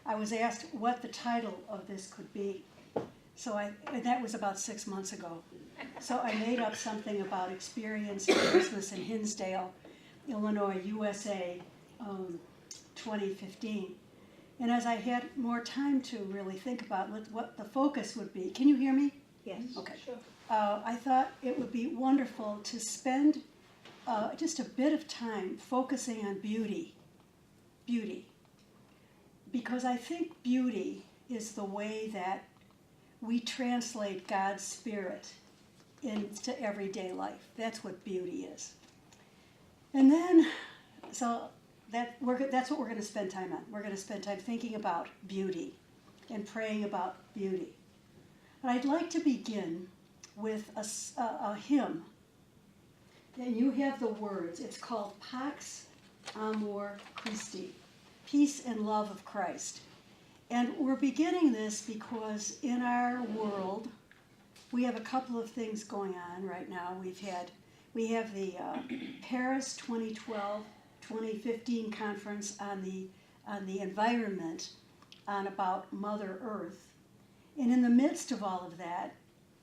I was asked what the title of this could be. And that was about 6 months ago. So I made up something about experiencing Christmas in Hinsdale, Illinois, USA, 2015. And as I had more time to really think about what the focus would be, can you hear me? Yes. Okay. Sure. I thought it would be wonderful to spend just a bit of time focusing on beauty. Beauty. Because I think beauty is the way that we translate God's Spirit into everyday life. That's what beauty is. And then, that's what we're going to spend time on. We're going to spend time thinking about beauty and praying about beauty. But I'd like to begin with a hymn. And you have the words. It's called Pax Amor Christi, Peace and Love of Christ. And we're beginning this because in our world, we have a couple of things going on right now. We have the Paris 2012-2015 conference on the environment, about Mother Earth. And in the midst of all of that,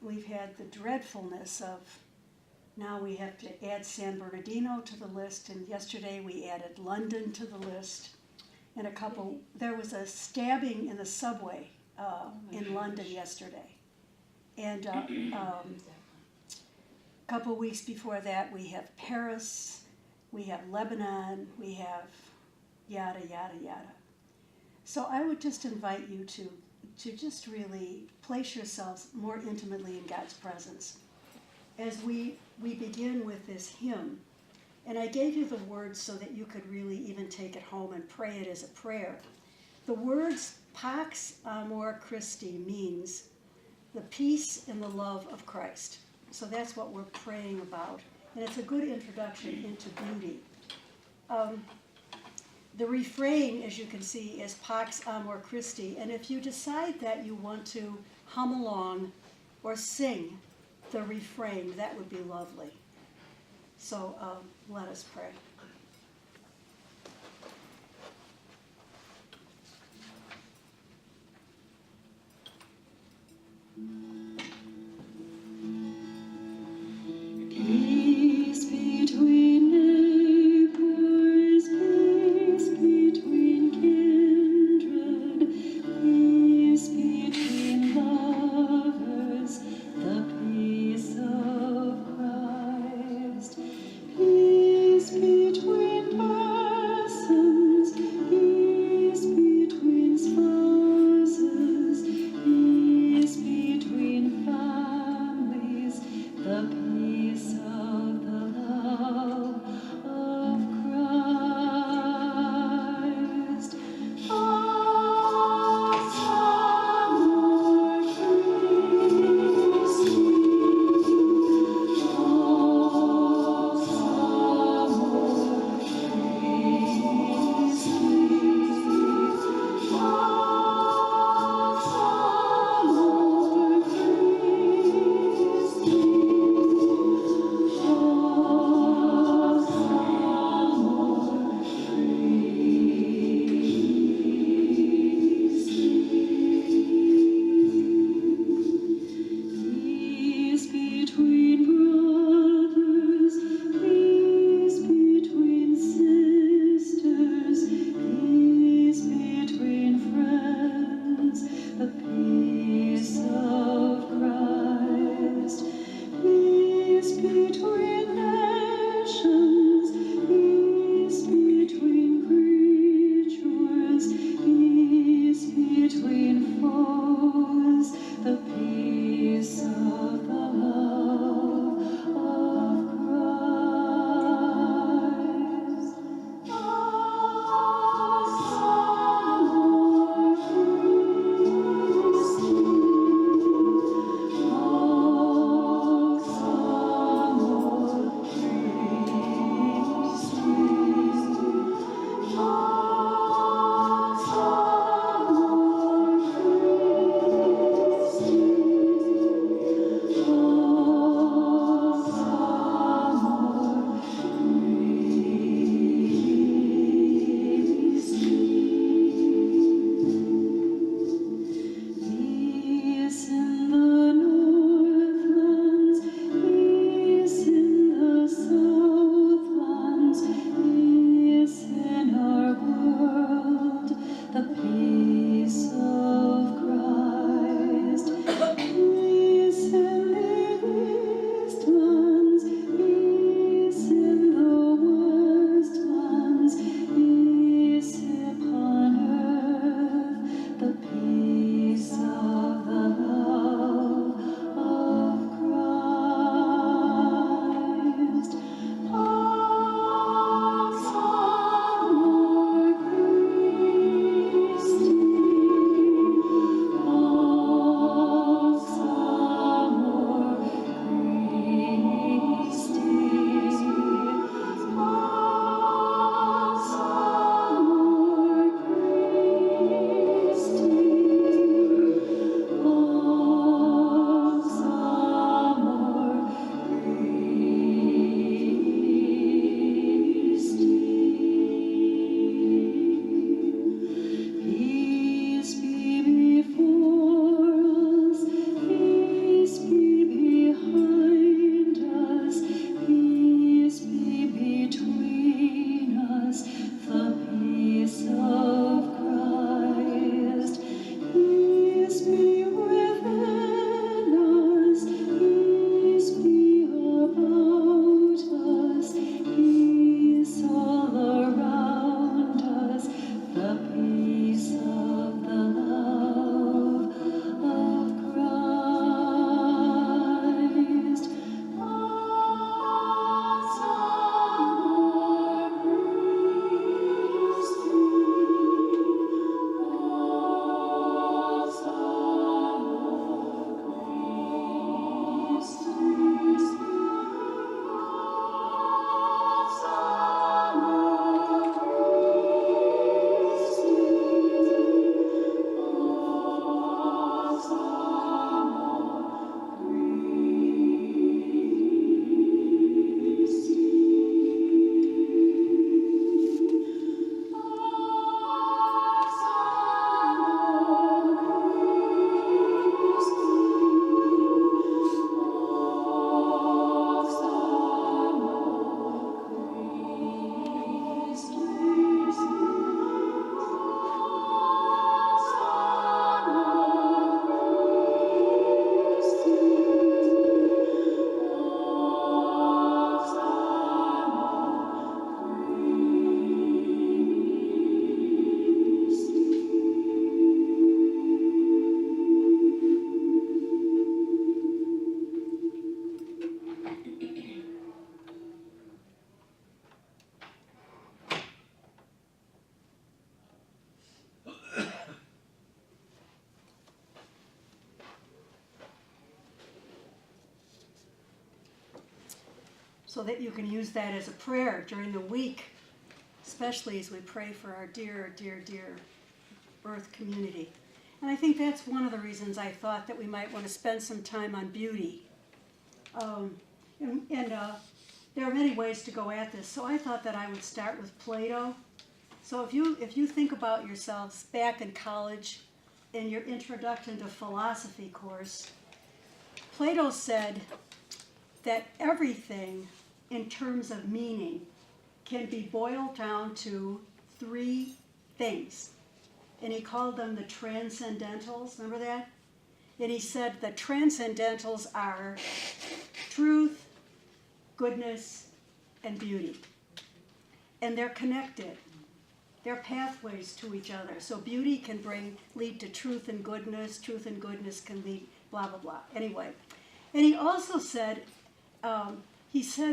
we've had the dreadfulness of, now we have to add San Bernardino to the list, and yesterday we added London to the list. And there was a stabbing in the subway in London yesterday. And a couple weeks before that, we have Paris, we have Lebanon, we have yada, yada, yada. So I would just invite you to just really place yourselves more intimately in God's presence as we begin with this hymn. And I gave you the words so that you could really even take it home and pray it as a prayer. The words Pax Amor Christi means the peace and the love of Christ. So that's what we're praying about. And it's a good introduction into beauty. The refrain, as you can see, is Pax Amor Christi. And if you decide that you want to hum along or sing the refrain, that would be lovely. So let us pray. Peace between neighbors, peace between kindred, peace between lovers, the peace of Christ. Peace between persons, peace between spouses, peace between so that you can use that as a prayer during the week, especially as we pray for our dear, dear, dear Earth community. And I think that's one of the reasons I thought that we might want to spend some time on beauty. There are many ways to go at this, so I thought that I would start with Plato. So if you think about yourselves back in college in your Introduction to Philosophy course, Plato said that everything in terms of meaning can be boiled down to three things. And he called them the transcendentals, remember that? And he said the transcendentals are truth, goodness, and beauty. And they're connected. They're pathways to each other. So beauty can lead to truth and goodness can lead blah, blah, blah. Anyway, and he also said,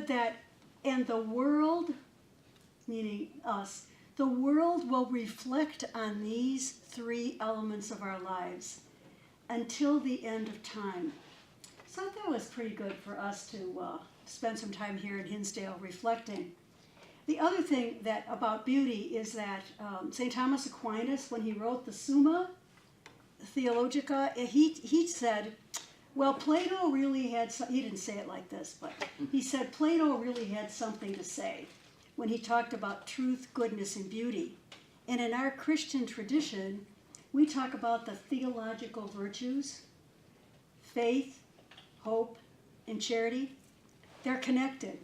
that, and the world, meaning us, the world will reflect on these three elements of our lives until the end of time. So I thought it was pretty good for us to spend some time here in Hinsdale reflecting. The other thing about beauty is that St. Thomas Aquinas, when he wrote the Summa Theologica, he said, well, Plato really had, he didn't say it like this, but he said Plato really had something to say when he talked about truth, goodness, and beauty. And in our Christian tradition, we talk about the theological virtues, faith, hope, and charity. They're connected.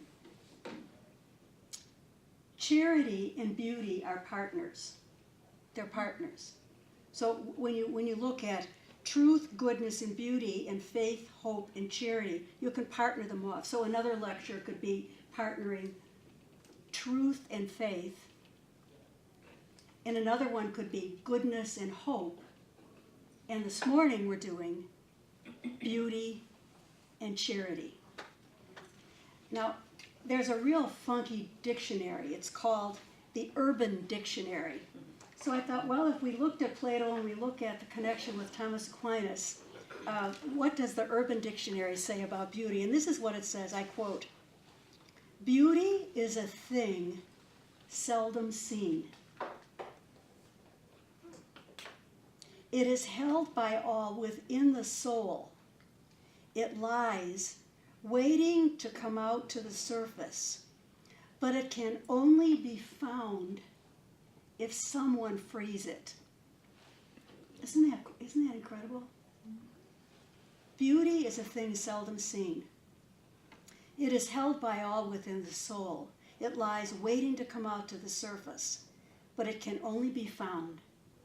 Charity and beauty are partners. They're partners. So when you look at truth, goodness, and beauty, and faith, hope, and charity, you can partner them off. So another lecture could be partnering truth and faith, and another one could be goodness and hope. And this morning we're doing beauty and charity. Now, there's a real funky dictionary. It's called the Urban Dictionary. So I thought, well, if we looked at Plato and we look at the connection with Thomas Aquinas, what does the Urban Dictionary say about beauty? And this is what it says, I quote, "Beauty is a thing seldom seen. It is held by all within the soul. It lies waiting to come out to the surface, but it can only be found if someone frees it." Isn't that incredible? Beauty is a thing seldom seen. It is held by all within the soul. It lies waiting to come out to the surface, but it can only be found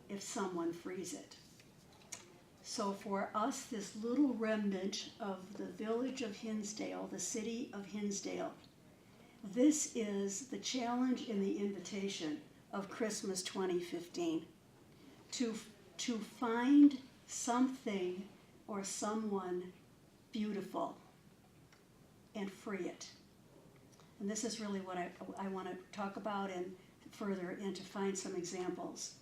if someone frees it. So for us, this little remnant of the village of Hinsdale, the city of Hinsdale, this is the challenge and the invitation of Christmas 2015, to find something or someone beautiful and free it. And this is really what I want to talk about and further, and to find some examples.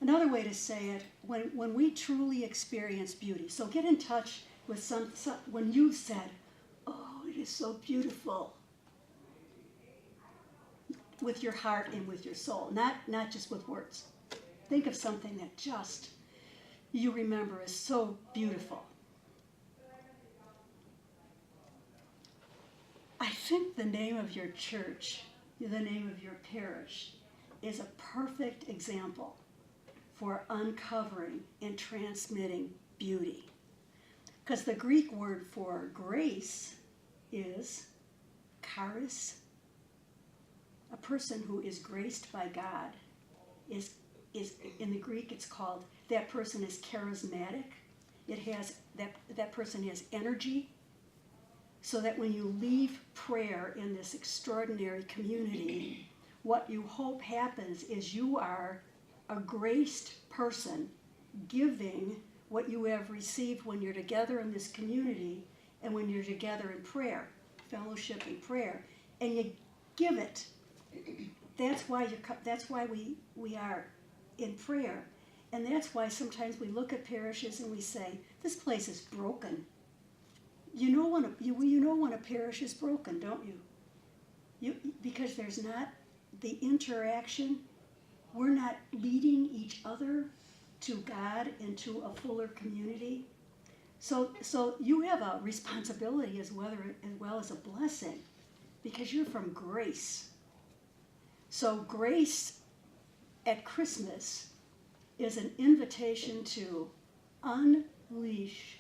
Another way to say it, when we truly experience beauty, so get in touch with some when you've said, "Oh, it is so beautiful," with your heart and with your soul, not just with words. Think of something that just you remember is so beautiful. I think the name of your church, the name of your parish, is a perfect example for uncovering and transmitting beauty. Because the Greek word for grace is charis. A person who is graced by God is in the Greek, it's called, that person is charismatic. It has that person has energy, so that when you leave prayer in this extraordinary community, what you hope happens is you are a graced person giving what you have received when you're together in this community and when you're together in prayer, fellowship and prayer, and you give it. That's why we are in prayer. And that's why sometimes we look at parishes and we say, this place is broken. You know when a parish is broken, don't you? Because there's not the interaction, we're not leading each other to God and to a fuller community. So you have a responsibility as well as a blessing, because you're from grace. So grace at Christmas is an invitation to unleash,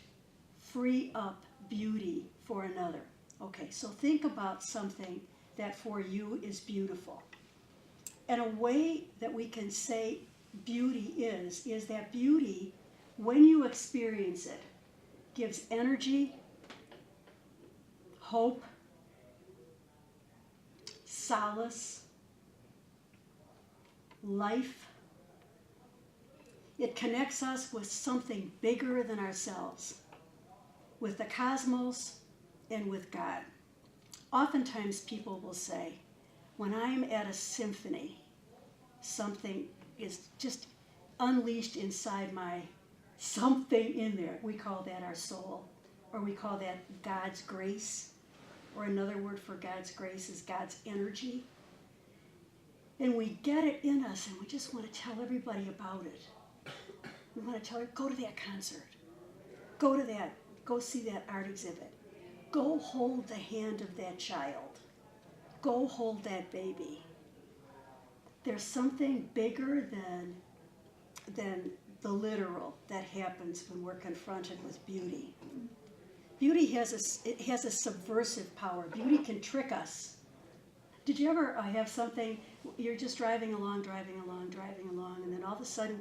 free up beauty for another. Okay, so think about something that for you is beautiful. And a way that we can say beauty is that beauty, when you experience it, gives energy, hope, solace, life. It connects us with something bigger than ourselves, with the cosmos and with God. Oftentimes people will say, when I'm at a symphony, something is just unleashed inside my something in there. We call that our soul, or we call that God's grace, or another word for God's grace is God's energy. And we get it in us, and we just want to tell everybody about it. We want to tell her, go to that concert, go see that art exhibit, go hold the hand of that child, go hold that baby. There's something bigger than the literal that happens when we're confronted with beauty. Beauty has a subversive power. Beauty can trick us. Did you ever have something, you're just driving along, and then all of a sudden,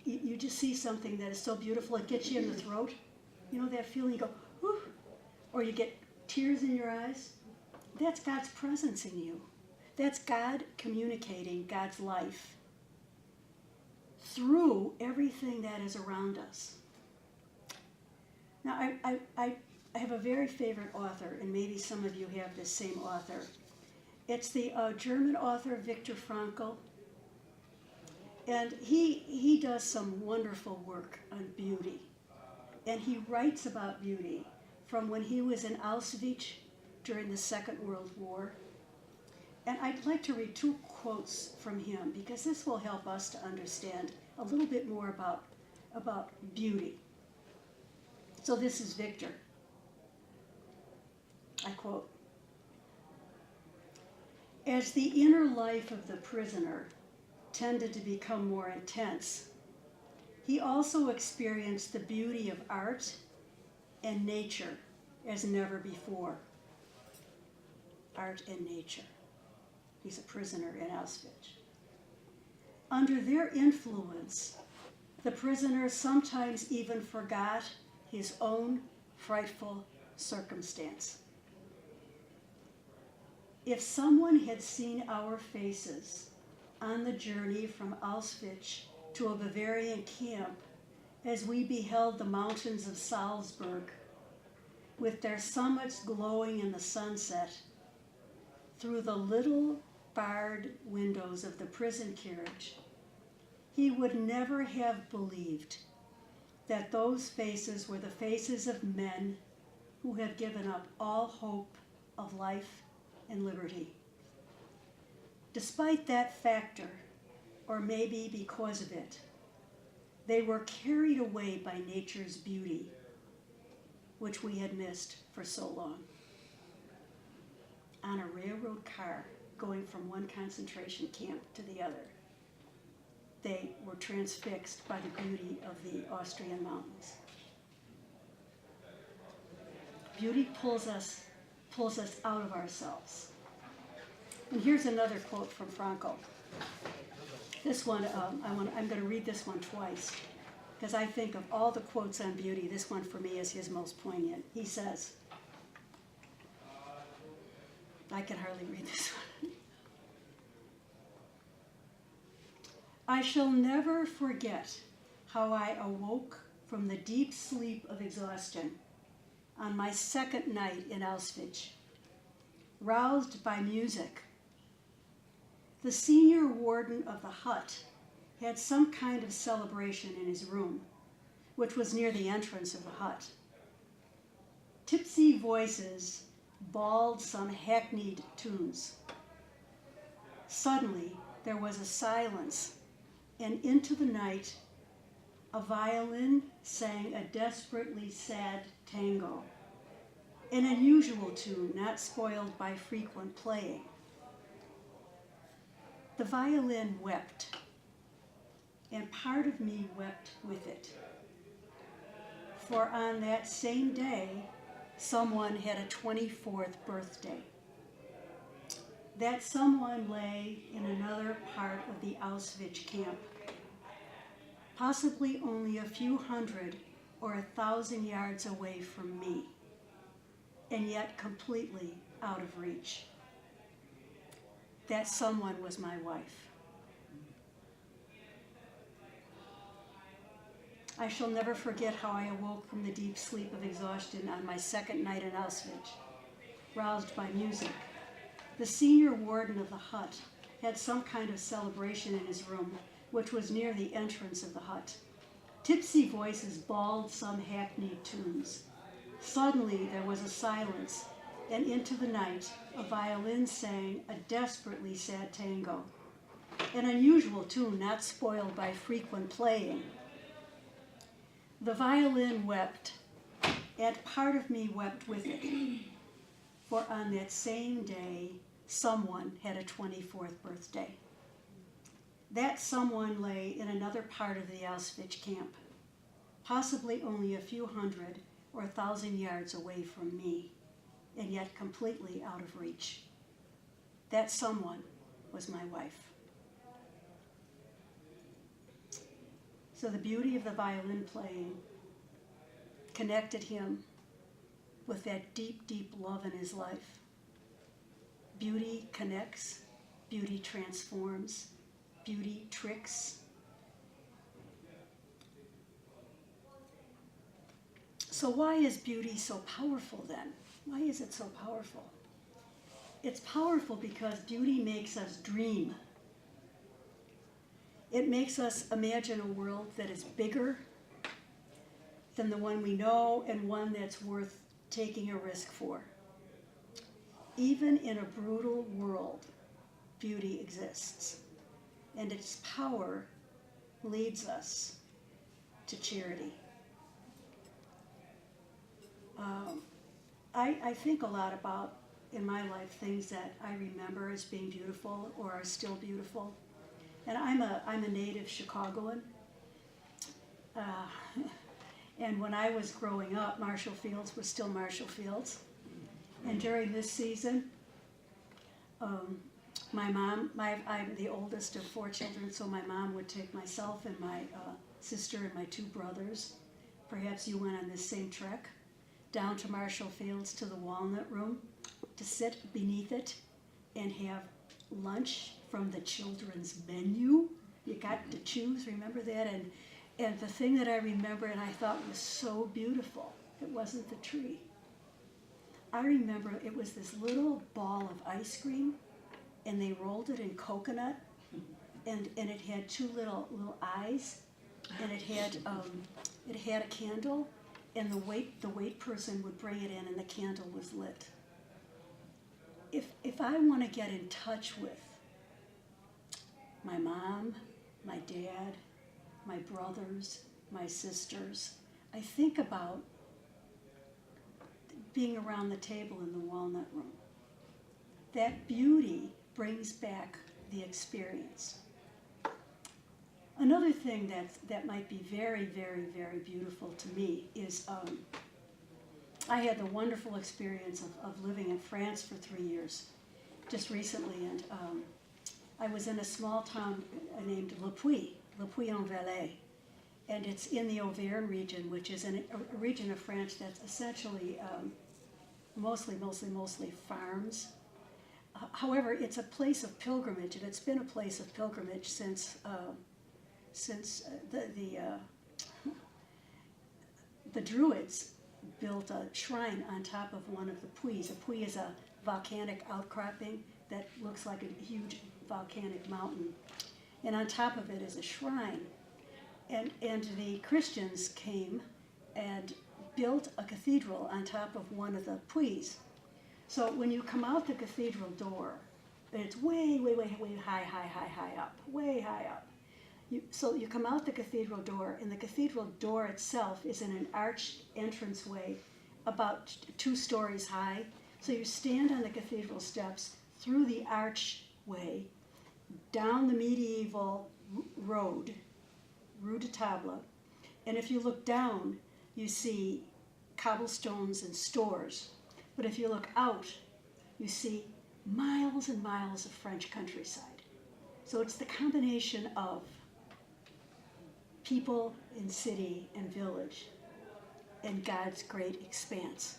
you just see something that is so beautiful, it gets you in the throat? You know that feeling, you go, whew, or you get tears in your eyes? That's God's presence in you. That's God communicating God's life through everything that is around us. Now, I have a very favorite author, and maybe some of you have this same author. It's the German author Viktor Frankl, and he does some wonderful work on beauty. And he writes about beauty from when he was in Auschwitz during the Second World War. And I'd like to read two quotes from him, because this will help us to understand a little bit more about beauty. So this is Victor. I quote, "As the inner life of the prisoner tended to become more intense, he also experienced the beauty of art and nature as never before." Art and nature. He's a prisoner in Auschwitz. "Under their influence, the prisoner sometimes even forgot his own frightful circumstance. If someone had seen our faces on the journey from Auschwitz to a Bavarian camp as we beheld the mountains of Salzburg with their summits glowing in the sunset through the little barred windows of the prison carriage, he would never have believed that those faces were the faces of men who have given up all hope of life and liberty. Despite that factor, or maybe because of it, they were carried away by nature's beauty, which we had missed for so long. On a railroad car going from one concentration camp to the other, they were transfixed by the beauty of the Austrian mountains. Beauty pulls us out of ourselves. And here's another quote from Frankl. This one, I'm going to read this one twice, because I think of all the quotes on beauty, this one for me is his most poignant. He says, I can hardly read this one. "I shall never forget how I awoke from the deep sleep of exhaustion on my second night in Auschwitz, roused by music. The senior warden of the hut had some kind of celebration in his room, which was near the entrance of the hut. Tipsy voices bawled some hackneyed tunes. Suddenly, there was a silence, and into the night, a violin sang a desperately sad tango, an unusual tune not spoiled by frequent playing. The violin wept, and part of me wept with it. For on that same day, someone had a 24th birthday. That someone lay in another part of the Auschwitz camp, possibly only a few hundred or 1,000 yards away from me, and yet completely out of reach. That someone was my wife. I shall never forget how I awoke from the deep sleep of exhaustion on my second night in Auschwitz, roused by music. The senior warden of the hut had some kind of celebration in his room, which was near the entrance of the hut. Tipsy voices bawled some hackneyed tunes. Suddenly there was a silence, and into the night a violin sang a desperately sad tango, an unusual tune not spoiled by frequent playing. The violin wept, and part of me wept with it, for on that same day someone had a 24th birthday. That someone lay in another part of the Auschwitz camp, possibly only a few hundred or 1,000 yards away from me, and yet completely out of reach. That someone was my wife. So the beauty of the violin playing connected him with that deep, deep love in his life. Beauty connects, beauty transforms, beauty tricks. So why is beauty so powerful then? Why is it so powerful? It's powerful because beauty makes us dream. It makes us imagine a world that is bigger than the one we know and one that's worth taking a risk for. Even in a brutal world, beauty exists, and its power leads us to charity. I think a lot about, in my life, things that I remember as being beautiful or are still beautiful. And I'm a native Chicagoan. And when I was growing up, Marshall Fields was still Marshall Fields. And during this season, my mom, I'm the oldest of 4 children, so my mom would take myself and my sister and my 2 brothers. Perhaps you went on this same trek down to Marshall Fields to the Walnut Room to sit beneath it and have lunch from the children's menu. You got to choose, remember that? And the thing that I remember and I thought was so beautiful, it wasn't the tree. I remember it was this little ball of ice cream, and they rolled it in coconut, and it had 2 little eyes, and it had a candle, and the wait person would bring it in, and the candle was lit. If I want to get in touch with my mom, my dad, my brothers, my sisters, I think about being around the table in the Walnut Room. That beauty brings back the experience. Another thing that might be very, very, very beautiful to me is I had the wonderful experience of living in France for 3 years, just recently, and I was in a small town named Le Puy-en-Velay, and it's in the Auvergne region, which is a region of France that's essentially mostly farms. However, it's a place of pilgrimage, and it's been a place of pilgrimage since the Druids built a shrine on top of one of the puys. A puy is a volcanic outcropping that looks like a huge volcanic mountain, and on top of it is a shrine. And the Christians came and built a cathedral on top of one of the puys. So when you come out the cathedral door, and it's way, way, way, way high up, way high up. So you come out the cathedral door, and the cathedral door itself is in an arched entranceway about 2 stories high. So you stand on the cathedral steps through the archway, down the medieval road, Rue de Table, and if you look down, you see cobblestones and stores. But if you look out, you see miles and miles of French countryside. So it's the combination of people in city and village and God's great expanse.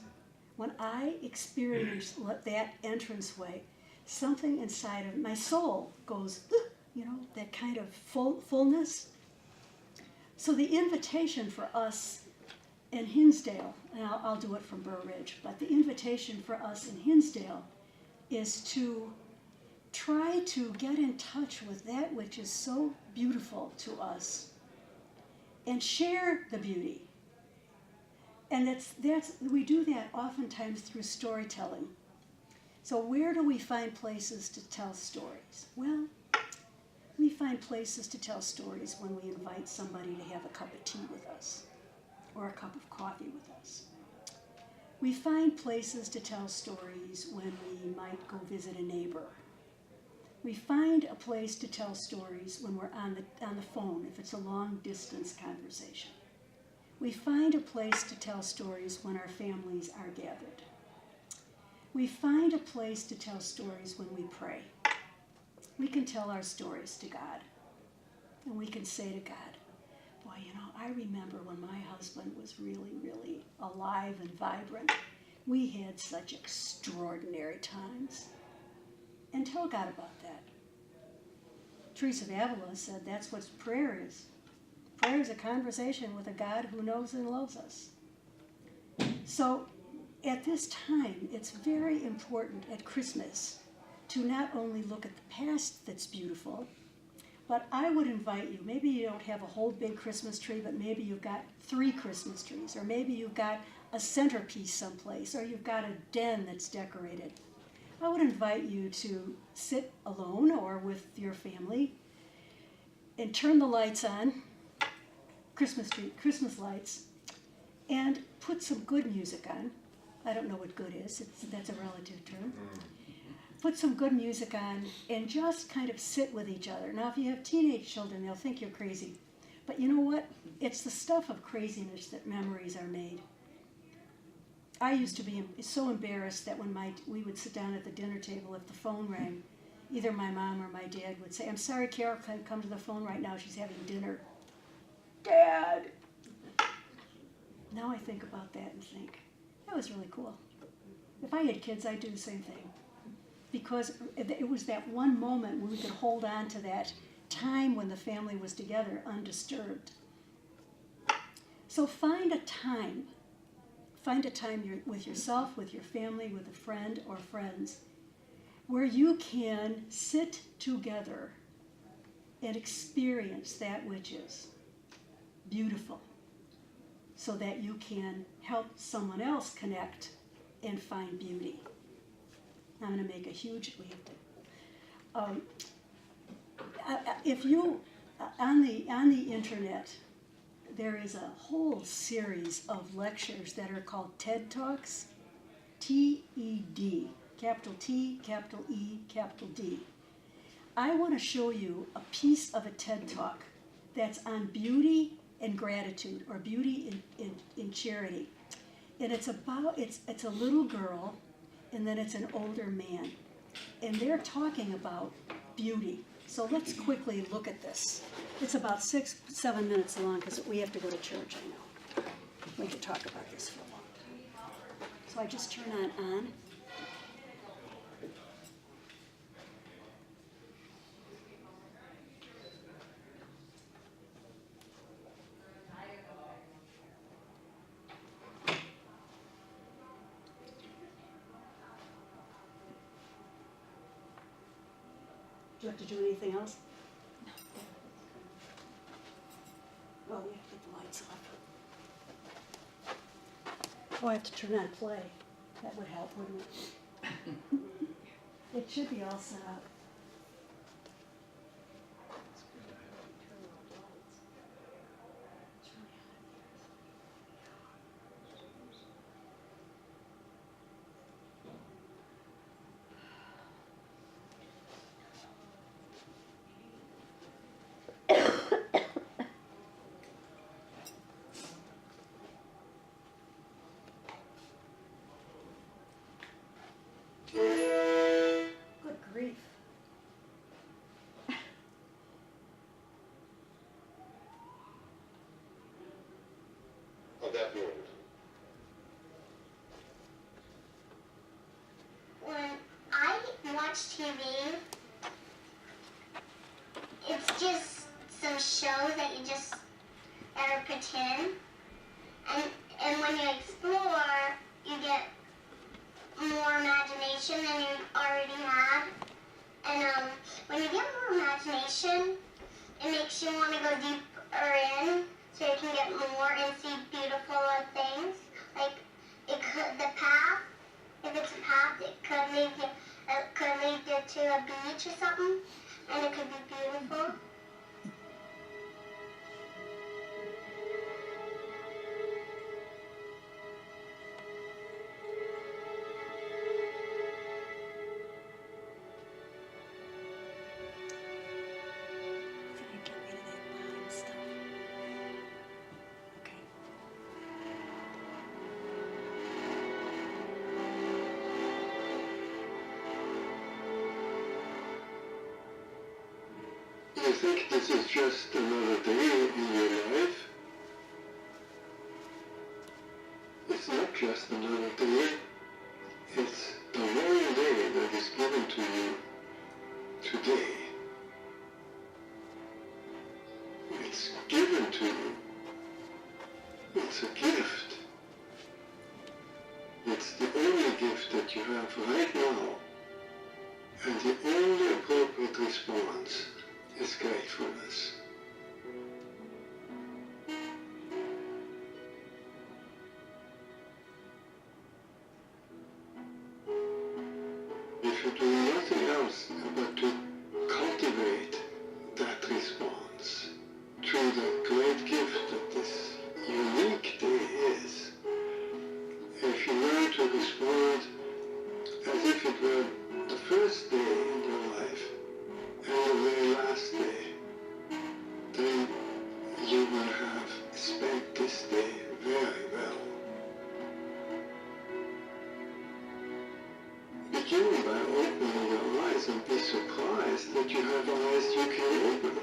When I experience that entranceway, something inside of my soul goes, that kind of fullness. So the invitation for us in Hinsdale, and I'll do it from Burr Ridge, but the invitation for us in Hinsdale is to try to get in touch with that which is so beautiful to us and share the beauty. And we do that oftentimes through storytelling. So where do we find places to tell stories? Well, we find places to tell stories when we invite somebody to have a cup of tea with us or a cup of coffee with us. We find places to tell stories when we might go visit a neighbor. We find a place to tell stories when we're on the phone, if it's a long distance conversation. We find a place to tell stories when our families are gathered. We find a place to tell stories when we pray. We can tell our stories to God. And we can say to God, boy, I remember when my husband was really, really alive and vibrant. We had such extraordinary times. And tell God about that. Teresa of Avila said that's what prayer is. Prayer is a conversation with a God who knows and loves us. So at this time, it's very important at Christmas to not only look at the past that's beautiful, but I would invite you, maybe you don't have a whole big Christmas tree, but maybe you've got 3 Christmas trees, or maybe you've got a centerpiece someplace, or you've got a den that's decorated. I would invite you to sit alone or with your family and turn the lights on, Christmas lights, and put some good music on. I don't know what good is, that's a relative term. Put some good music on and just kind of sit with each other. Now, if you have teenage children, they'll think you're crazy. But you know what? It's the stuff of craziness that memories are made. I used to be so embarrassed that when we would sit down at the dinner table, if the phone rang, either my mom or my dad would say, "I'm sorry, Carol can't come to the phone right now. She's having dinner." Dad! Now I think about that and think, that was really cool. If I had kids, I'd do the same thing. Because it was that one moment when we could hold on to that time when the family was together undisturbed. So find a time with yourself, with your family, with a friend or friends, where you can sit together and experience that which is beautiful, so that you can help someone else connect and find beauty. I'm going to make a huge, if you, on the internet, there is a whole series of lectures that are called TED Talks, TED, capital T, capital E, capital D. I want to show you a piece of a TED Talk that's on beauty and gratitude, or beauty in charity. And it's a little girl, and then it's an older man. And they're talking about beauty. So let's quickly look at this. It's about 6-7 minutes long because we have to go to church, I know. We could talk about this for a while. So I just turn on. Do you have to do anything else? No. Oh, we have to get the lights off. Oh, I have to turn on play. That would help, wouldn't it? It should be all set up. Good grief. Of that world. When I watch TV, it's just some shows that you just gotta pretend. And when you explore, you get more imagination than you already had. And when you get more imagination, it makes you want to go deeper in, so you can get more and see beautiful things. Like the path. If it's a path, it could lead you to a beach or something, and it could be beautiful. Can I get rid of that bottom stuff? Okay. You think this is just another day in your life? It's not just another day. It's the very day that is given to you today. It's given to you. It's a gift. It's the only gift that you have right now. And the only appropriate response is gratefulness. If you do nothing else but to cultivate that response to the great gift that this unique day is, if you learn to respond as if it were the first day in your life and the very last day, then you will have spent this day very well. Begin by opening your eyes and be surprised that you have eyes you can open.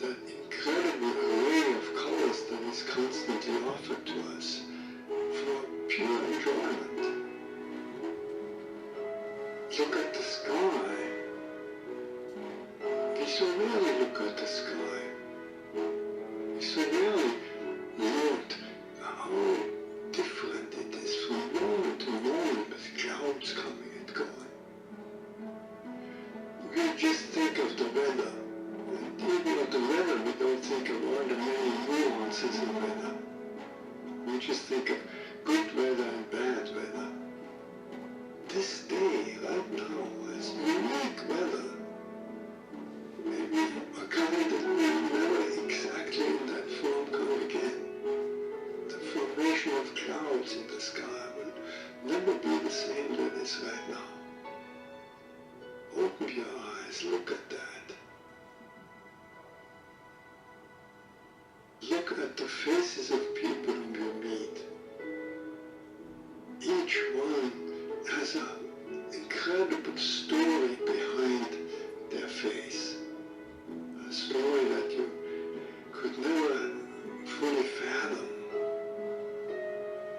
That incredible array of colors that is constantly offered to us for pure enjoyment. Look at the sky. We so rarely look at the sky. We so rarely note how different it is from moment to moment with clouds coming and going. We just think of the weather. And even of the weather, we don't think of all the many nuances of weather. We just think of good weather and bad weather. This day, right now, is unique weather. Maybe a kind that will never exactly in that form come again. The formation of clouds in the sky will never be the same that is right now. Open your eyes, look at that. Look at the faces of people whom you meet. Each one has an incredible story behind their face. A story that you could never fully fathom.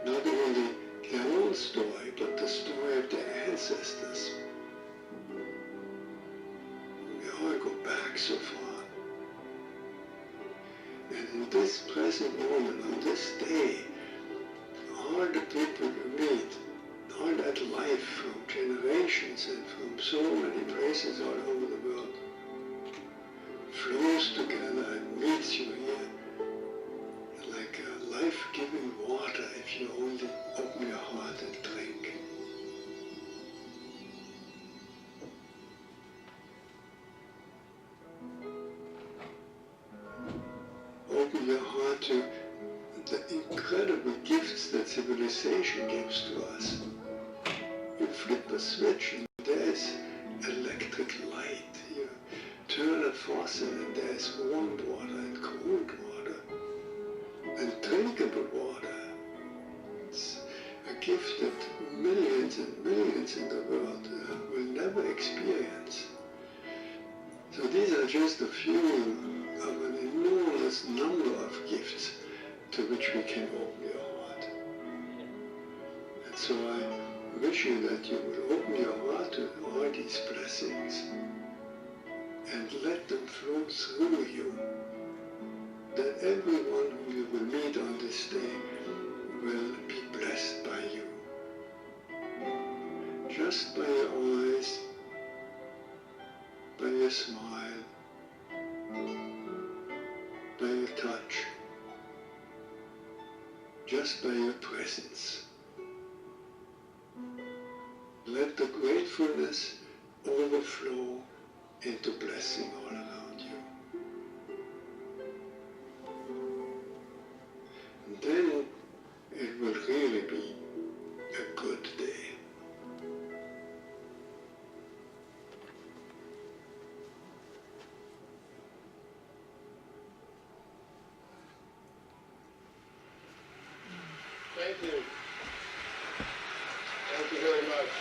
Not only their own story, but the story of their ancestors. We all go back so far. And in this present moment, on this day, all the people you meet, all that life from generations and from so many places all over the world, flows together and meets you here like a life-giving water if you only open your heart and drink. open your heart to the incredible gifts that civilization gives to us. You flip a switch and there's electric light. You turn a faucet and there's warm water and cold water and drinkable water. It's a gift that millions and millions in the world will never experience. So these are just a few of an enormous number of gifts to which we can open your heart. And so I wish you that you will open your heart to all these blessings and let them flow through you, that everyone who you will meet on this day will be blessed by you. Just by your eyes, by your smile, by your touch, just by your presence. Let the gratefulness overflow into blessing all around you. And then it will really be a good day. Thank you. Thank you very much.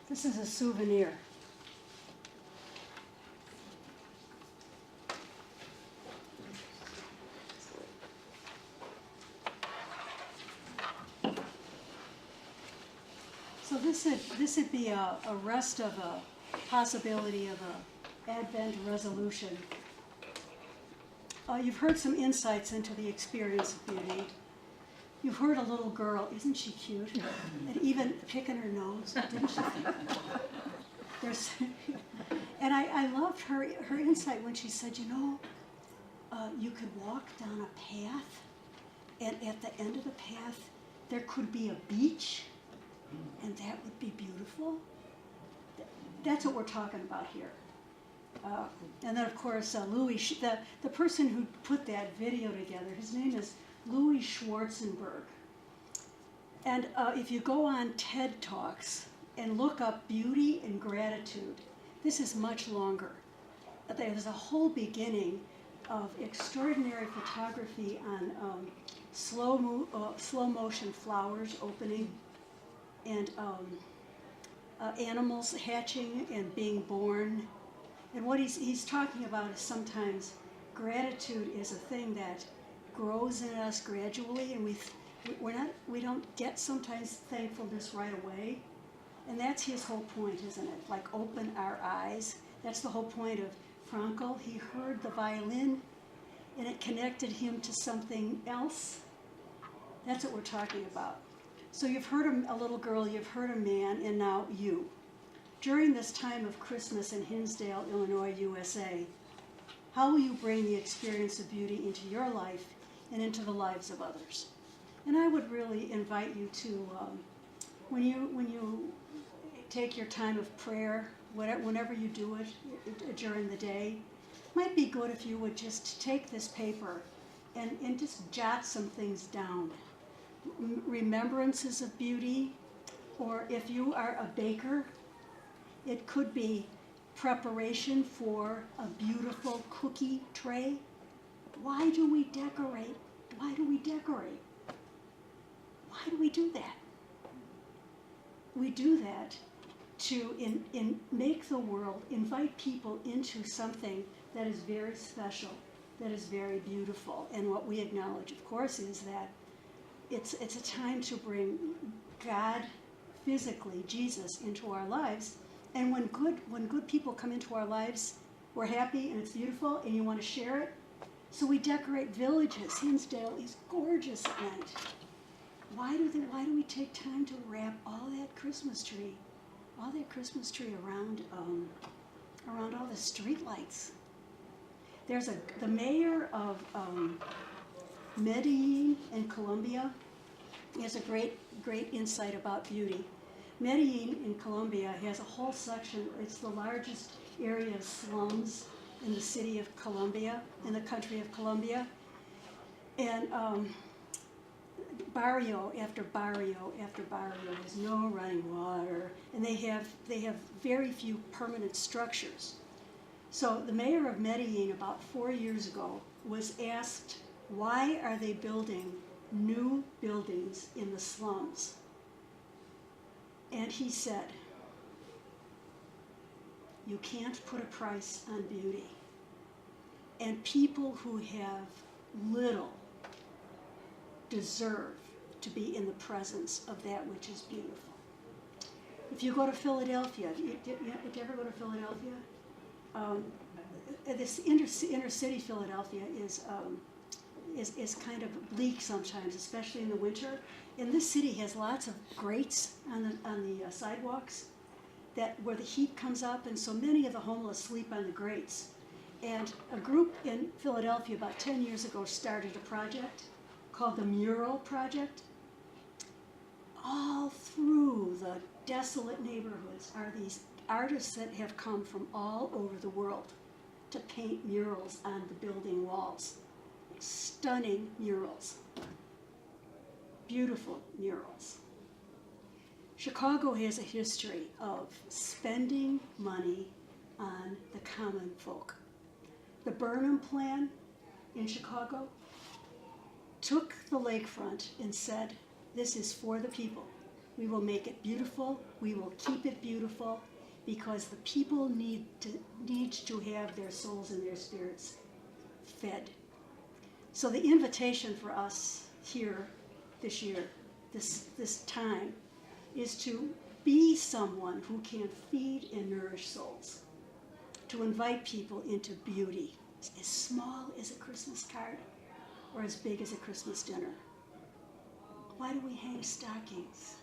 This is a souvenir. So this would be a rest of a possibility of a Advent resolution. You've heard some insights into the experience of beauty. You've heard a little girl, isn't she cute? And even picking her nose, didn't she? And I loved her insight when she said, you know, you could walk down a path, and at the end of the path, there could be a beach, and that would be beautiful. That's what we're talking about here. And then, of course, Louis, the person who put that video together, his name is Louis Schwarzenberg. And if you go on TED Talks and look up beauty and gratitude, this is much longer. There's a whole beginning of extraordinary photography on slow motion flowers opening and animals hatching and being born. And what he's talking about is sometimes gratitude is a thing that grows in us gradually, and we don't get sometimes thankfulness right away. And that's his whole point, isn't it? Like, open our eyes. That's the whole point of Frankel. He heard the violin and it connected him to something else. That's what we're talking about. So you've heard a little girl, you've heard a man, and now you. During this time of Christmas in Hinsdale, Illinois, USA, how will you bring the experience of beauty into your life and into the lives of others? And I would really invite you to, when you take your time of prayer, whenever you do it during the day, it might be good if you would just take this paper and just jot some things down. Remembrances of beauty, or if you are a baker, it could be preparation for a beautiful cookie tray. Why do we decorate? Why do we decorate? Why do we do that? We do that to make the world, invite people into something that is very special. that is very beautiful. And what we acknowledge, of course, is that it's a time to bring God physically, Jesus, into our lives. And when good people come into our lives, we're happy and it's beautiful and you want to share it. So we decorate villages. Hinsdale is gorgeous at night. Why do we take time to wrap all that Christmas tree around all the street lights? There's the mayor of Medellin in Colombia. He has a great insight about beauty. Medellin in Colombia has a whole section. It's the largest area of slums in the city of Colombia, in the country of Colombia. And barrio after barrio after barrio has no running water, and they have very few permanent structures. So the mayor of Medellin about 4 years ago was asked, why are they building new buildings in the slums? And he said, you can't put a price on beauty. And people who have little deserve to be in the presence of that which is beautiful. If you go to Philadelphia, did you ever go to Philadelphia? This inner city Philadelphia is kind of bleak sometimes, especially in the winter. And this city has lots of grates on the sidewalks where the heat comes up, and so many of the homeless sleep on the grates. And a group in Philadelphia about 10 years ago started a project called the Mural Project. All through the desolate neighborhoods are these artists that have come from all over the world to paint murals on the building walls. Stunning murals. Beautiful murals. Chicago has a history of spending money on the common folk. The Burnham Plan in Chicago took the lakefront and said, this is for the people. We will make it beautiful. We will keep it beautiful because the people need to have their souls and their spirits fed. So the invitation for us here this year, this time, is to be someone who can feed and nourish souls, to invite people into beauty, as small as a Christmas card or as big as a Christmas dinner. Why do we hang stockings?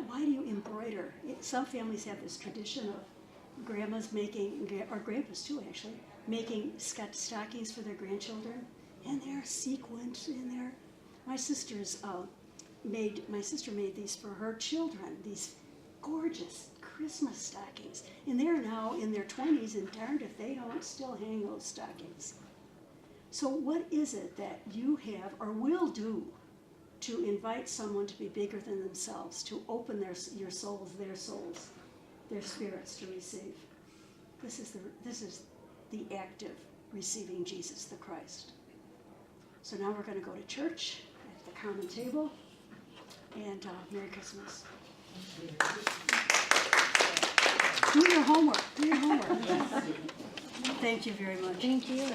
Why do you embroider? Some families have this tradition of grandmas making, or grandpas too actually, making stockings for their grandchildren, and they're sequined in there. My sister made these for her children, these gorgeous Christmas stockings. And they're now in their 20s, and darned if they don't still hang those stockings. So what is it that you have or will do to invite someone to be bigger than themselves, to open their souls, their spirits to receive? This is the act of receiving Jesus the Christ. So now we're going to go to church at the common table, and Merry Christmas. Do your homework. Thank you very much. Thank you.